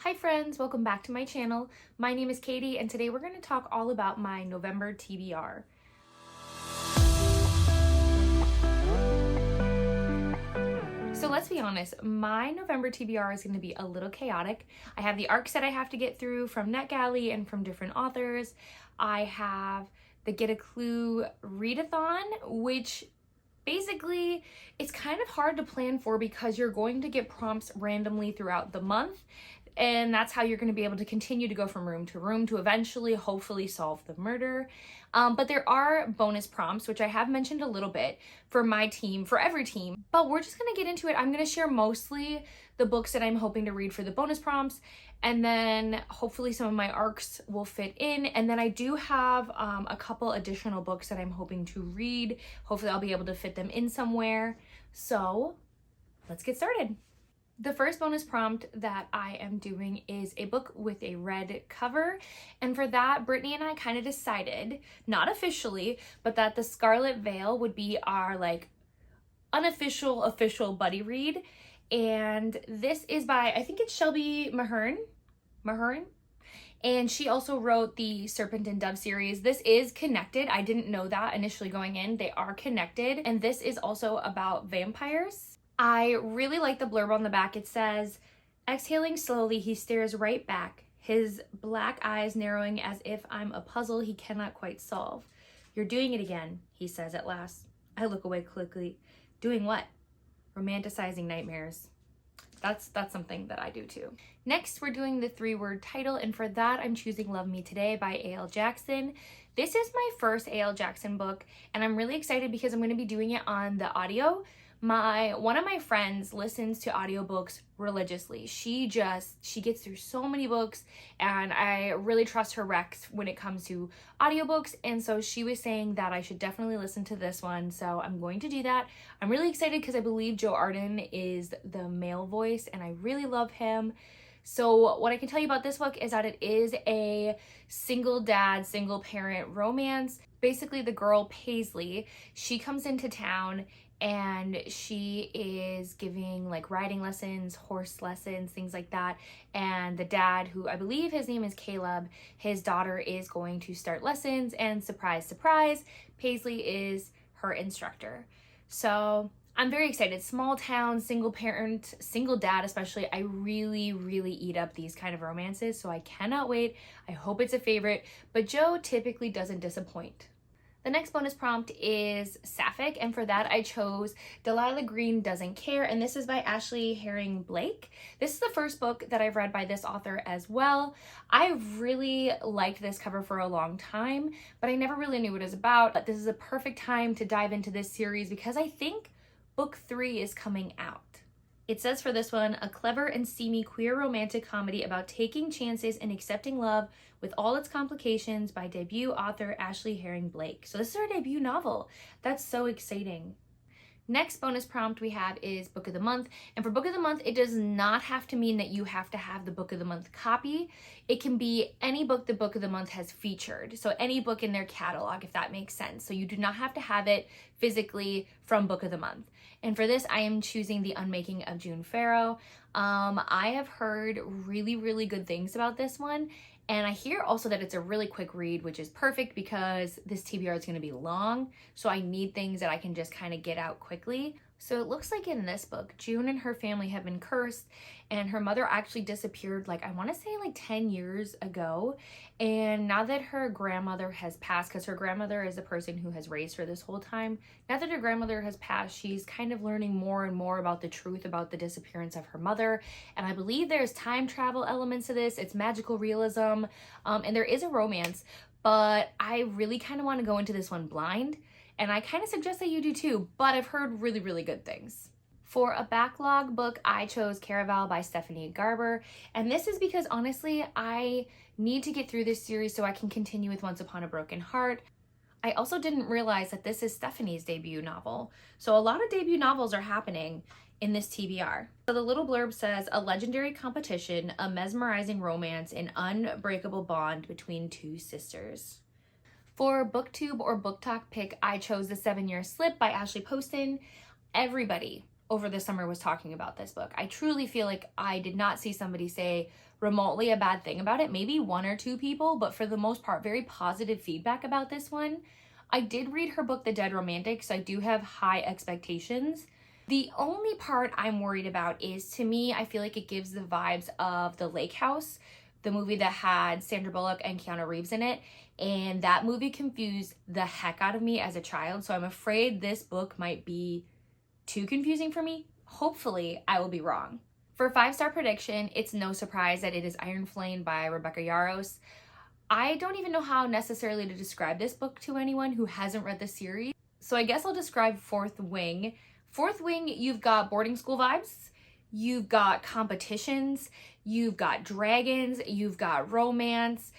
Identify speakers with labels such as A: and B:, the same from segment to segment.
A: Hi friends, welcome back to my channel. My name is Katie and today we're going to talk all about my November TBR. So let's be honest, my November TBR is going to be a little chaotic. I have the arcs that I have to get through from NetGalley and from different authors. I have the Get a Clue Readathon, which basically it's kind of hard to plan for because you're going to get prompts randomly throughout the month. And that's how you're going to be able to continue to go from room to room to eventually, hopefully, solve the murder. But there are bonus prompts, which I have mentioned a little bit for my team, for every team. But we're just going to get into it. I'm going to share mostly the books that I'm hoping to read for the bonus prompts. And then hopefully some of my arcs will fit in. And then I do have a couple additional books that I'm hoping to read. Hopefully I'll be able to fit them in somewhere. So let's get started. The first bonus prompt that I am doing is a book with a red cover. And for that, Brittany and I kind of decided, not officially, but that the Scarlet Veil would be our unofficial, official buddy read. And this is by, I think it's Shelby Mahern. And she also wrote the Serpent and Dove series. This is connected. I didn't know that initially going in. They are connected. And this is also about vampires. I really like the blurb on the back. It says, exhaling slowly, he stares right back, his black eyes narrowing as if I'm a puzzle he cannot quite solve. You're doing it again, he says at last. I look away quickly. Doing what? Romanticizing nightmares. That's something that I do too. Next, we're doing the 3-word title, and for that, I'm choosing Love Me Today by A.L. Jackson. This is my first A.L. Jackson book, and I'm really excited because I'm going to be doing it on the audio. One of my friends listens to audiobooks religiously. She gets through so many books, and I really trust her recs when it comes to audiobooks. And so she was saying that I should definitely listen to this one. So I'm going to do that. I'm really excited because I believe Joe Arden is the male voice and I really love him. So what I can tell you about this book is that it is a single dad, single parent romance. Basically the girl Paisley, she comes into town and she is giving riding lessons, horse lessons, things like that. And the dad, who I believe his name is Caleb, his daughter is going to start lessons, and surprise, surprise, Paisley is her instructor. So I'm very excited. Small town, single parent, single dad especially. I really, really eat up these kind of romances, so I cannot wait. I hope it's a favorite, but Joe typically doesn't disappoint. The next bonus prompt is Sapphic, and for that I chose Delilah Green Doesn't Care, and this is by Ashley Herring Blake. This is the first book that I've read by this author as well. I really liked this cover for a long time, but I never really knew what it was about. But this is a perfect time to dive into this series because I think book 3 is coming out. It says for this one, a clever and steamy queer romantic comedy about taking chances and accepting love with all its complications by debut author Ashley Herring Blake. So this is her debut novel. That's so exciting. Next bonus prompt we have is Book of the Month. And for Book of the Month, it does not have to mean that you have to have the Book of the Month copy. It can be any book the Book of the Month has featured. So any book in their catalog, if that makes sense. So you do not have to have it physically from Book of the Month. And for this, I am choosing The Unmaking of June Farrow. I have heard really, really good things about this one. And I hear also that it's a really quick read, which is perfect because this TBR is going to be long. So I need things that I can just kind of get out quickly. So it looks like in this book, June and her family have been cursed, and her mother actually disappeared I want to say 10 years ago. And now that her grandmother has passed, because her grandmother is the person who has raised her this whole time, now that her grandmother has passed, she's kind of learning more and more about the truth about the disappearance of her mother. And I believe there's time travel elements to this. It's magical realism, and there is a romance, but I really kind of want to go into this one blind. And I kind of suggest that you do too, but I've heard really, really good things. For a backlog book, I chose Caraval by Stephanie Garber. And this is because honestly, I need to get through this series so I can continue with Once Upon a Broken Heart. I also didn't realize that this is Stephanie's debut novel. So a lot of debut novels are happening in this TBR. So the little blurb says, a legendary competition, a mesmerizing romance, an unbreakable bond between two sisters. For BookTube or BookTok pick, I chose The 7-Year Slip by Ashley Poston. Everybody over the summer was talking about this book. I truly feel like I did not see somebody say remotely a bad thing about it. Maybe one or two people, but for the most part, very positive feedback about this one. I did read her book, The Dead Romantic, so I do have high expectations. The only part I'm worried about is, to me, I feel like it gives the vibes of The Lake House, the movie that had Sandra Bullock and Keanu Reeves in it. And that movie confused the heck out of me as a child. So I'm afraid this book might be too confusing for me. Hopefully, I will be wrong. For 5-star prediction, it's no surprise that it is Iron Flame by Rebecca Yarros. I don't even know how necessarily to describe this book to anyone who hasn't read the series. So I guess I'll describe Fourth Wing. Fourth Wing, you've got boarding school vibes, you've got competitions, you've got dragons, you've got romance.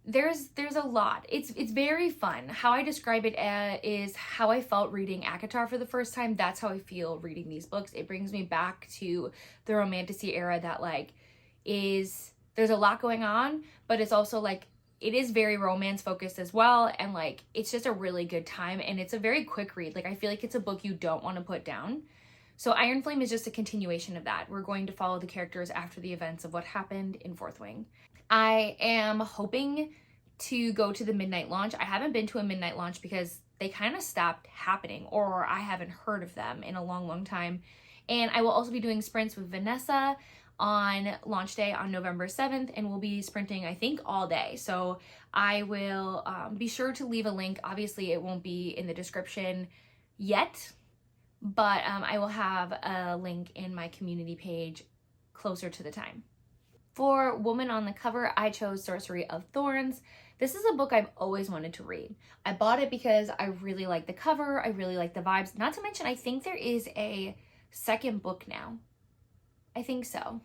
A: There's a lot. It's very fun. How I describe it is how I felt reading ACOTAR for the first time. That's how I feel reading these books. It brings me back to the romantasy era that there's a lot going on, but it's also it is very romance focused as well, and it's just a really good time, and it's a very quick read. I feel like it's a book you don't want to put down. So Iron Flame is just a continuation of that. We're going to follow the characters after the events of what happened in Fourth Wing. I am hoping to go to the midnight launch. I haven't been to a midnight launch because they kind of stopped happening, or I haven't heard of them in a long time. And I will also be doing sprints with Vanessa on launch day on November 7th, and we'll be sprinting, I think, all day. So I will be sure to leave a link. Obviously, it won't be in the description yet, but I will have a link in my community page closer to the time. For Woman on the Cover, I chose Sorcery of Thorns. This is a book I've always wanted to read. I bought it because I really like the cover, I really like the vibes. Not to mention, I think there is a second book now. I think so.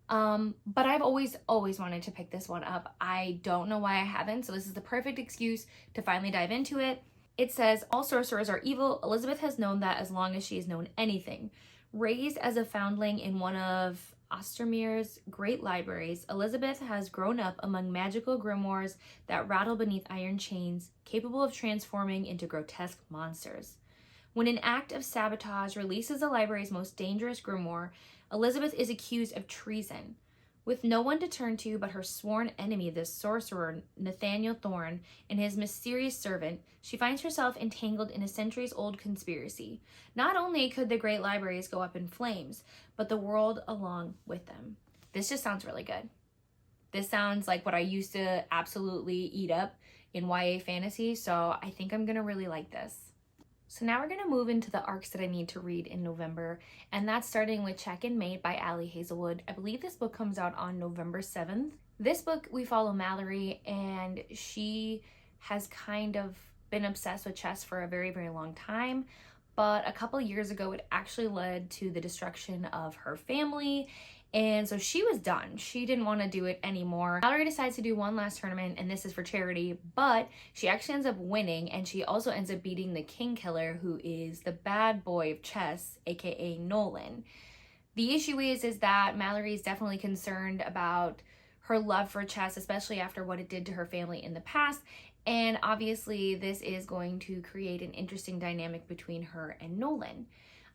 A: But I've always wanted to pick this one up. I don't know why I haven't, so this is the perfect excuse to finally dive into it. It says, all sorcerers are evil. Elizabeth has known that as long as she has known anything. Raised as a foundling in one of Ostermere's great libraries, Elizabeth has grown up among magical grimoires that rattle beneath iron chains, capable of transforming into grotesque monsters. When an act of sabotage releases the library's most dangerous grimoire, Elizabeth is accused of treason. With no one to turn to but her sworn enemy, the sorcerer Nathaniel Thorne, and his mysterious servant, she finds herself entangled in a centuries-old conspiracy. Not only could the great libraries go up in flames, but the world along with them. This just sounds really good. This sounds like what I used to absolutely eat up in YA fantasy, so I think I'm gonna really like this. So now we're going to move into the arcs that I need to read in November, and that's starting with Check and Mate by Ali Hazelwood. I believe this book comes out on November 7th. This book, we follow Mallory, and she has kind of been obsessed with chess for a very, very long time, but a couple years ago, it actually led to the destruction of her family, and so she was done. She didn't want to do it anymore. Mallory decides to do one last tournament, and this is for charity, but she actually ends up winning, and she also ends up beating the king killer, who is the bad boy of chess, aka Nolan. The issue is that Mallory is definitely concerned about her love for chess, especially after what it did to her family in the past, and obviously this is going to create an interesting dynamic between her and Nolan.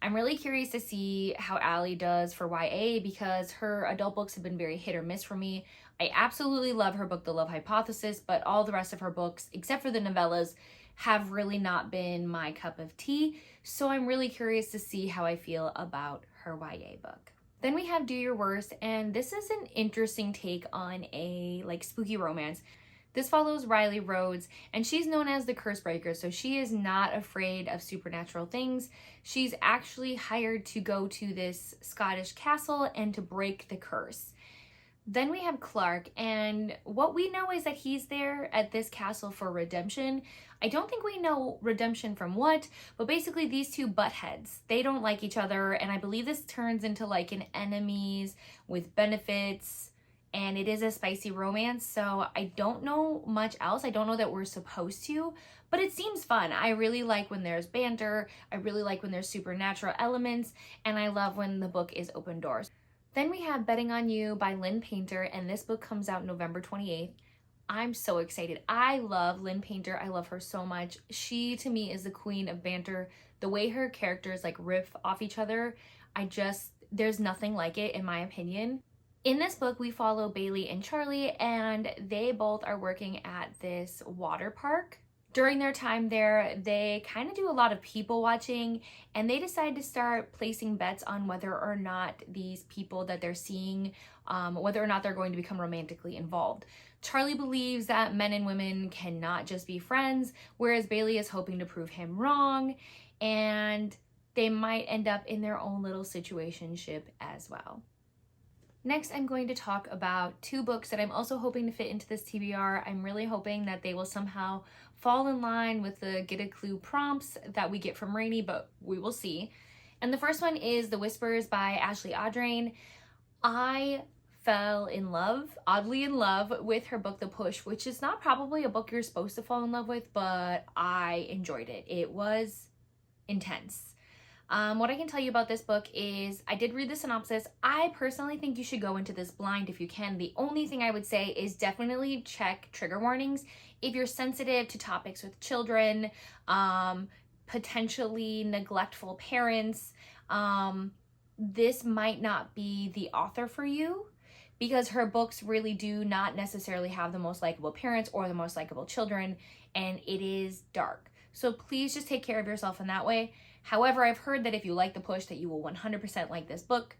A: I'm really curious to see how Ali does for YA because her adult books have been very hit or miss for me. I absolutely love her book, The Love Hypothesis, but all the rest of her books, except for the novellas, have really not been my cup of tea. So I'm really curious to see how I feel about her YA book. Then we have Do Your Worst, and this is an interesting take on a spooky romance. This follows Riley Rhodes, and she's known as the Curse Breaker, so she is not afraid of supernatural things. She's actually hired to go to this Scottish castle and to break the curse. Then we have Clark, and what we know is that he's there at this castle for redemption. I don't think we know redemption from what, but basically these two butt heads. They don't like each other, and I believe this turns into an enemies with benefits, and it is a spicy romance, so I don't know much else. I don't know that we're supposed to, but it seems fun. I really like when there's banter, I really like when there's supernatural elements, and I love when the book is open doors. Then we have Betting on You by Lynn Painter, and this book comes out November 28th. I'm so excited. I love Lynn Painter. I love her so much. She, to me, is the queen of banter. The way her characters riff off each other, there's nothing like it in my opinion. In this book, we follow Bailey and Charlie, and they both are working at this water park. During their time there, they kind of do a lot of people watching, and they decide to start placing bets on whether or not these people that they're seeing, whether or not they're going to become romantically involved. Charlie believes that men and women cannot just be friends, whereas Bailey is hoping to prove him wrong, and they might end up in their own little situationship as well. Next, I'm going to talk about 2 books that I'm also hoping to fit into this TBR. I'm really hoping that they will somehow fall in line with the Get a Clue prompts that we get from Rainy, but we will see. And the first one is The Whispers by Ashley Audrain. I fell in love, oddly in love, with her book The Push, which is not probably a book you're supposed to fall in love with, but I enjoyed it. It was intense. What I can tell you about this book is I did read the synopsis. I personally think you should go into this blind if you can. The only thing I would say is definitely check trigger warnings. If you're sensitive to topics with children, potentially neglectful parents, this might not be the author for you, because her books really do not necessarily have the most likable parents or the most likable children, and it is dark. So please just take care of yourself in that way. However, I've heard that if you like The Push, that you will 100% like this book.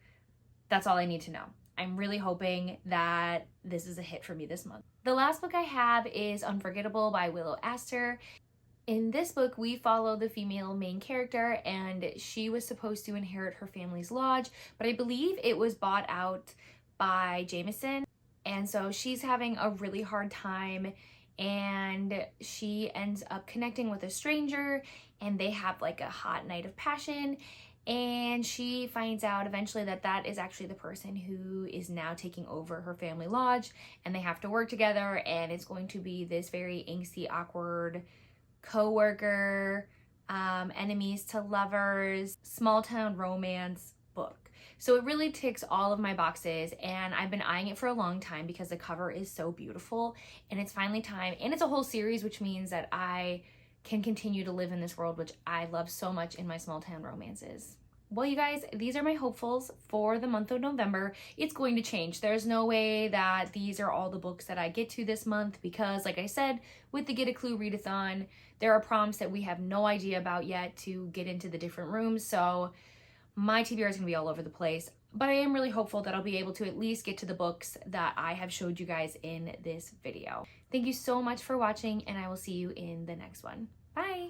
A: That's all I need to know. I'm really hoping that this is a hit for me this month. The last book I have is Unforgettable by Willow Astor. In this book, we follow the female main character, and she was supposed to inherit her family's lodge, but I believe it was bought out by Jameson, and so she's having a really hard time, and she ends up connecting with a stranger, and they have like a hot night of passion, and she finds out eventually that that is actually the person who is now taking over her family lodge, and they have to work together, and it's going to be this very angsty, awkward co-worker, enemies to lovers, small town romance book. So it really ticks all of my boxes, and I've been eyeing it for a long time because the cover is so beautiful, and it's finally time, and it's a whole series, which means that I can continue to live in this world, which I love so much in my small town romances. Well, you guys, these are my hopefuls for the month of November. It's going to change. There's no way that these are all the books that I get to this month because, like I said, with the Get a Clue Readathon, there are prompts that we have no idea about yet to get into the different rooms, so my TBR is going to be all over the place, but I am really hopeful that I'll be able to at least get to the books that I have showed you guys in this video. Thank you so much for watching, and I will see you in the next one. Bye!